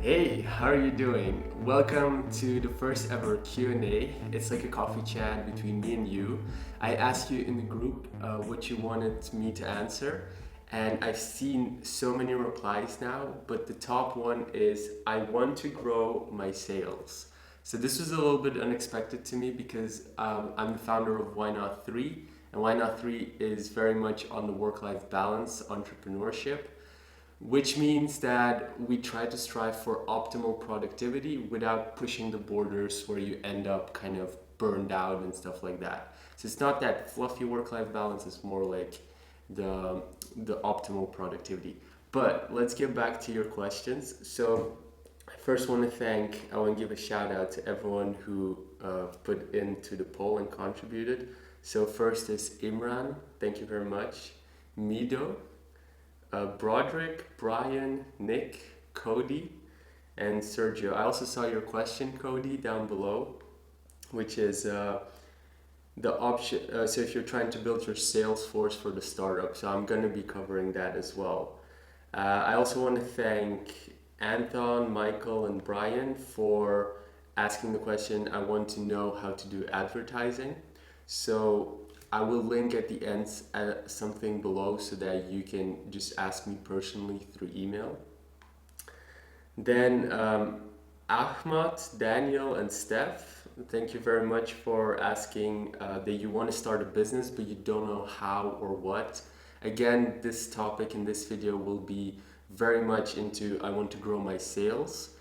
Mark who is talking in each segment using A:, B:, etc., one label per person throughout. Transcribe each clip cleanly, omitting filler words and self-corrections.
A: Hey, how are you doing? Welcome to the first ever Q&A. It's like a coffee chat between me and you. I asked you in the group what you wanted me to answer, and I've seen so many replies now, but the top one is I want to grow my sales. So this was a little bit unexpected to me because I'm the founder of Why Not 3, and Why Not 3 is very much on the work-life balance, entrepreneurship, which means that we try to strive for optimal productivity without pushing the borders where you end up kind of burned out and stuff like that. So it's not that fluffy work-life balance, it's more like the the optimal productivity. But let's get back to your questions. So I want to give a shout out to everyone who put into the poll and contributed. So first is Imran, thank you very much. Mido, Broderick, Brian, Nick, Cody, and Sergio. I also saw your question, Cody, down below, which is the option. So if you're trying to build your sales force for the startup, so I'm going to be covering that as well. I also want to thank Anton, Michael, and Brian for asking the question. I want to know how to do advertising. So I will link at the end something below so that you can just ask me personally through email. Then Ahmad, Daniel, and Steph, thank you very much for asking that you want to start a business but you don't know how or what. Again, this topic in this video will be very much into I want to grow my sales.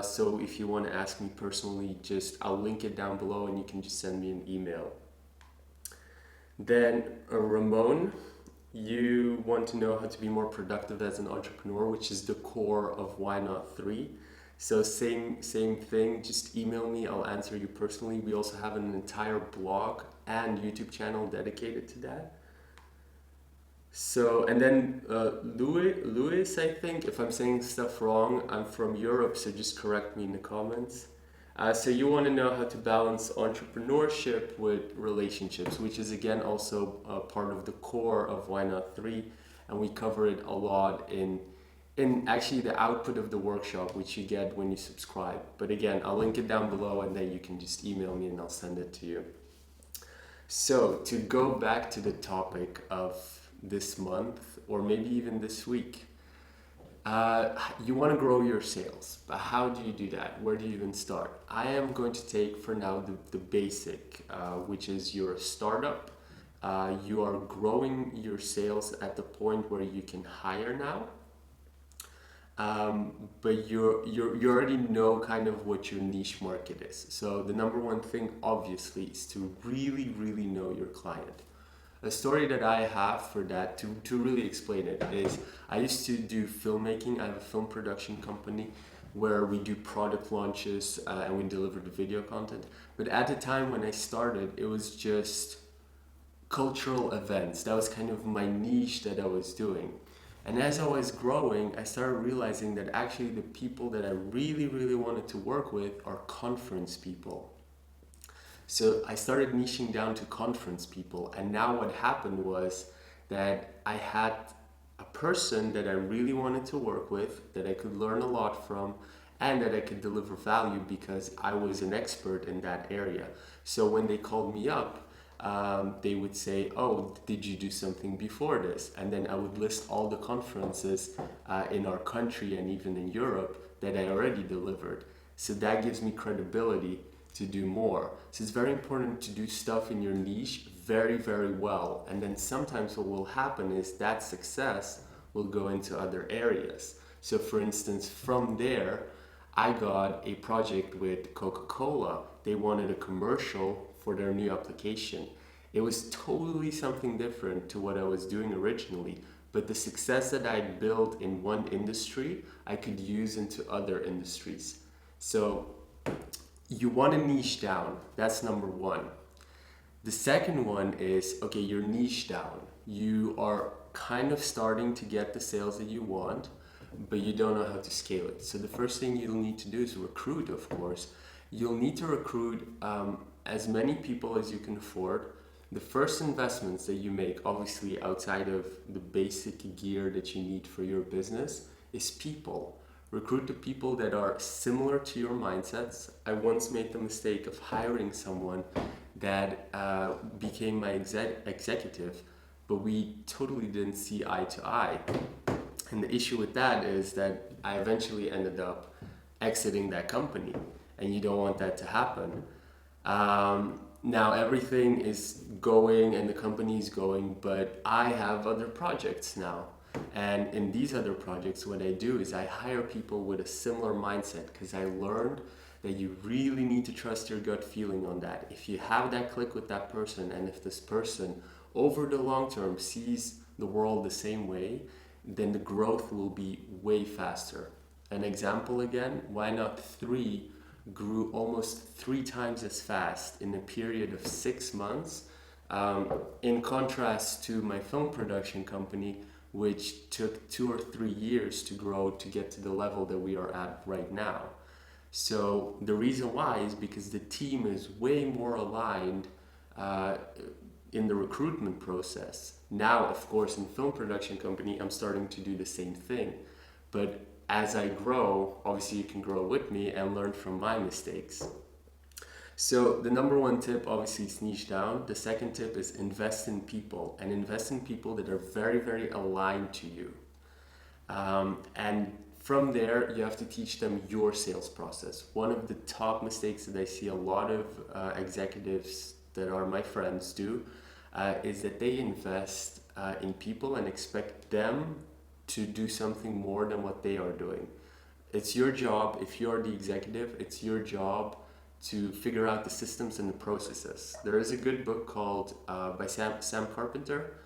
A: So if you want to ask me personally, just I'll link it down below and you can just send me an email. Then Ramon, you want to know how to be more productive as an entrepreneur, which is the core of Why Not 3. So same thing, just email me, I'll answer you personally. We also have an entire blog and YouTube channel dedicated to that. So, and then Louis, I think, if I'm saying stuff wrong, I'm from Europe, so just correct me in the comments. So you want to know how to balance entrepreneurship with relationships, which is again also part of the core of Why Not 3, and we cover it a lot in actually the output of the workshop, which you get when you subscribe. But again, I'll link it down below and then you can just email me and I'll send it to you. So to go back to the topic of this month or maybe even this week, you want to grow your sales, but how do you do that? Where do you even start? I am going to take for now the basic, which is you're a startup. You are growing your sales at the point where you can hire now. But you already know kind of what your niche market is. So the number one thing obviously is to really know your client. A story that I have for that to really explain it is I used to do filmmaking. I have a film production company where we do product launches and we deliver the video content. But at the time when I started, it was just cultural events. That was kind of my niche that I was doing. And as I was growing, I started realizing that actually the people that I really wanted to work with are conference people. So I started niching down to conference people, and now what happened was that I had a person that I really wanted to work with, that I could learn a lot from, and that I could deliver value because I was an expert in that area. So when they called me up, they would say, "Oh, did you do something before this?" And then I would list all the conferences in our country and even in Europe that I already delivered. So that gives me credibility to do more. So it's very important to do stuff in your niche very well. And then sometimes what will happen is that success will go into other areas. So for instance, from there, I got a project with Coca-Cola. They wanted a commercial for their new application. It was totally something different to what I was doing originally, but the success that I built in one industry, I could use into other industries. So you want to niche down. That's number one. The second one is, okay, you're niche down. You are kind of starting to get the sales that you want, but you don't know how to scale it. So the first thing you'll need to do is recruit, of course. You'll need to recruit as many people as you can afford. The first investments that you make, obviously outside of the basic gear that you need for your business, is people. Recruit the people that are similar to your mindsets. I once made the mistake of hiring someone that became my executive, but we totally didn't see eye to eye. And the issue with that is that I eventually ended up exiting that company, and you don't want that to happen. Now everything is going and the company is going, but I have other projects now. And in these other projects, what I do is I hire people with a similar mindset because I learned that you really need to trust your gut feeling on that. If you have that click with that person, and if this person over the long term sees the world the same way, then the growth will be way faster. An example again, why not 3 grew almost 3 times as fast in a period of 6 months, in contrast to my film production company, which took 2 or 3 years to grow to get to the level that we are at right now. So the reason why is because the team is way more aligned in the recruitment process. Now, of course, in film production company, I'm starting to do the same thing. But as I grow, obviously you can grow with me and learn from my mistakes. So the number one tip obviously is niche down. The second tip is invest in people, and invest in people that are very, very aligned to you. And from there, you have to teach them your sales process. One of the top mistakes that I see a lot of executives that are my friends do is that they invest in people and expect them to do something more than what they are doing. It's your job, if you're the executive, it's your job to figure out the systems and the processes. There is a good book called by Sam Carpenter,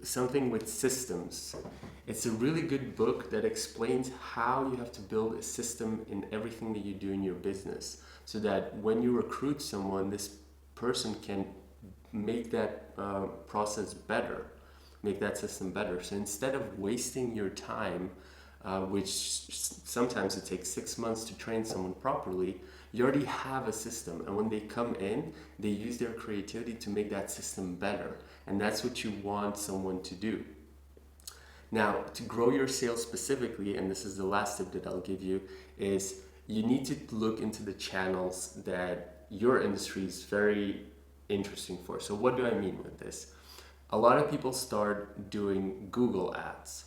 A: something with systems. It's a really good book that explains how you have to build a system in everything that you do in your business, so that when you recruit someone, this person can make that process better, make that system better. So instead of wasting your time, which sometimes it takes 6 months to train someone properly, you already have a system, and when they come in, they use their creativity to make that system better, and that's what you want someone to do. Now, to grow your sales specifically, and this is the last tip that I'll give you, is you need to look into the channels that your industry is very interesting for. So what do I mean with this? A lot of people start doing Google ads,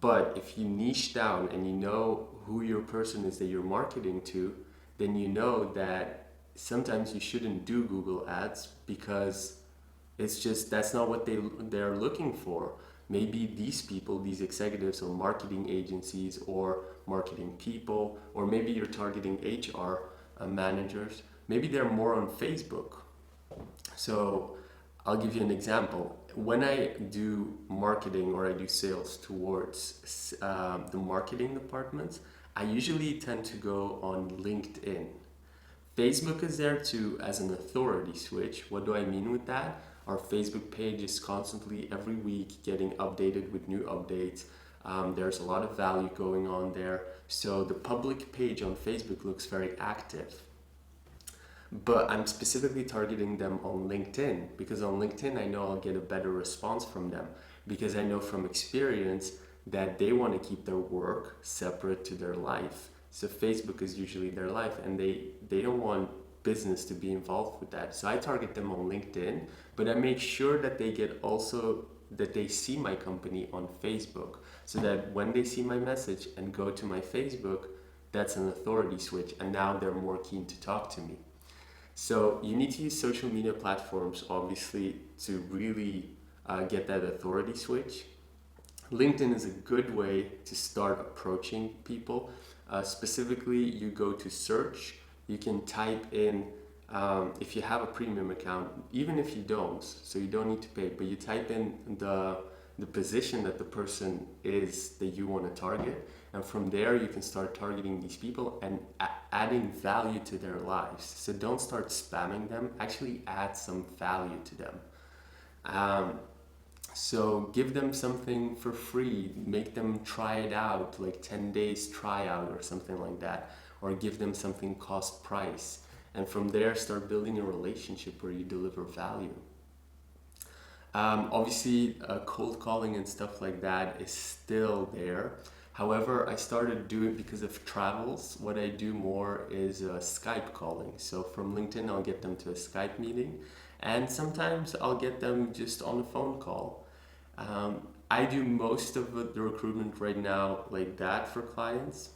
A: but if you niche down and you know who your person is that you're marketing to, then you know that sometimes you shouldn't do Google ads because it's just that's not what they're looking for. Maybe these people, these executives or marketing agencies or marketing people, or maybe you're targeting HR managers, maybe they're more on Facebook. So I'll give you an example. When I do marketing or I do sales towards the marketing departments, I usually tend to go on LinkedIn. Facebook is there too as an authority switch. What do I mean with that? Our Facebook page is constantly every week getting updated with new updates. There's a lot of value going on there. So the public page on Facebook looks very active. But I'm specifically targeting them on LinkedIn because on LinkedIn I know I'll get a better response from them, because I know from experience that they want to keep their work separate to their life. So Facebook is usually their life, and they don't want business to be involved with that. So I target them on LinkedIn, but I make sure that they see my company on Facebook, so that when they see my message and go to my Facebook, that's an authority switch, and now they're more keen to talk to me. So you need to use social media platforms, obviously, to really get that authority switch. LinkedIn is a good way to start approaching people. Specifically, you go to search, you can type in, if you have a premium account, even if you don't, so you don't need to pay, but you type in the position that the person is that you want to target, and from there you can start targeting these people and adding value to their lives. So don't start spamming them, actually add some value to them. So give them something for free, make them try it out, like 10 days tryout or something like that, or give them something cost price, and from there start building a relationship where you deliver value. Obviously, cold calling and stuff like that is still there. However, I started doing because of travels. What I do more is Skype calling. So from LinkedIn, I'll get them to a Skype meeting, and sometimes I'll get them just on a phone call. I do most of the recruitment right now like that for clients.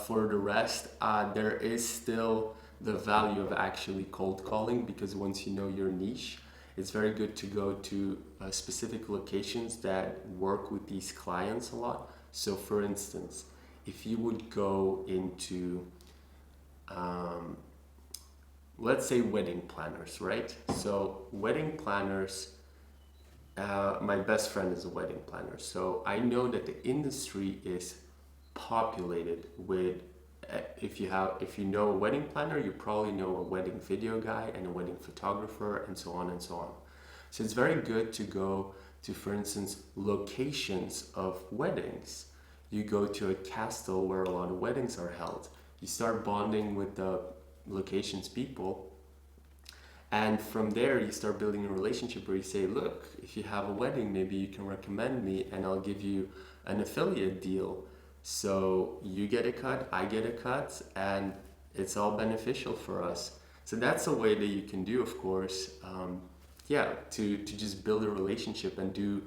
A: For the rest, there is still the value of actually cold calling, because once you know your niche, it's very good to go to specific locations that work with these clients a lot. So, for instance, if you would go into, let's say, wedding planners, right? So, wedding planners, my best friend is a wedding planner. So, I know that the industry is populated with if you know a wedding planner, you probably know a wedding video guy and a wedding photographer, and so on and so on. So it's very good to go to, for instance, locations of weddings. You go to a castle where a lot of weddings are held. You start bonding with the location's people, and from there you start building a relationship where you say, look, if you have a wedding, maybe you can recommend me and I'll give you an affiliate deal. So you get a cut, I get a cut, and it's all beneficial for us. So that's a way that you can do, of course, to just build a relationship and do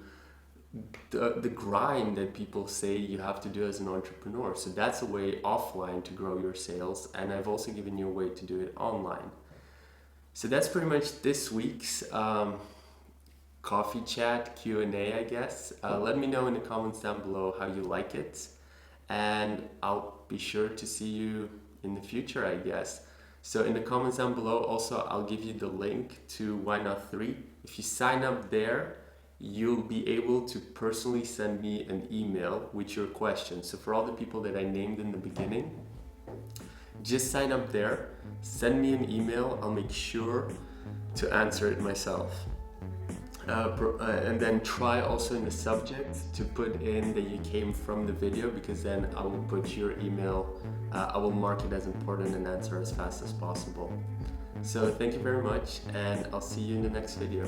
A: the grind that people say you have to do as an entrepreneur. So that's a way offline to grow your sales, and I've also given you a way to do it online. So that's pretty much this week's coffee chat Q&A, I guess. Let me know in the comments down below how you like it, and I'll be sure to see you in the future, I guess. So in the comments down below, also I'll give you the link to Why Not 3. If you sign up there, you'll be able to personally send me an email with your questions. So for all the people that I named in the beginning, just sign up there, send me an email, I'll make sure to answer it myself. And then try also in the subject to put in that you came from the video, because then I will put your email, I will mark it as important and answer as fast as possible. So thank you very much, and I'll see you in the next video.